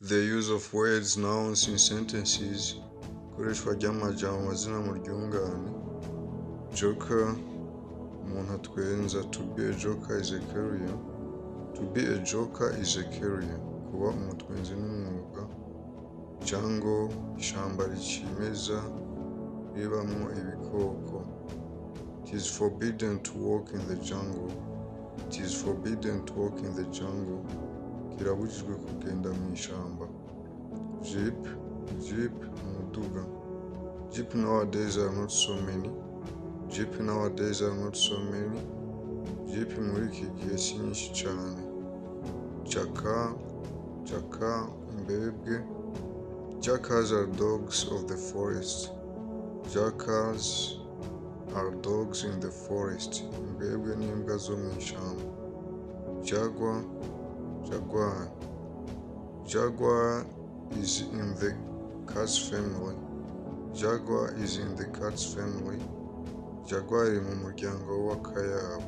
The use of words, nouns in sentences. Ikoreshwa ry'amajambo amazina mu ryungane. Joker, umuntu atwenza. To be a joker is a career. To be a joker is a career. Kuba umutwenzi n'umwuga. Jungle, ishyamba rikimeza ribamo ibikoko. It is forbidden to walk in the jungle. It is forbidden to walk in the jungle. Kirabujijwe kugenda mu ishyamba. Jeep, umuduga. Jeep nowadays are not so many. Jeep nowadays are not so many. Jeep muri iki gihe si nyinshi cyane. Jackal, imbwebwe. Jackals are dogs of the forest. Jackals are dogs in the forest. Imbwebwe ni imbwa zo mu ishyamba. Jaguar is in the cat's family. Jaguar is in the cat's family. Jaguar iri mu muryango w'akayabo.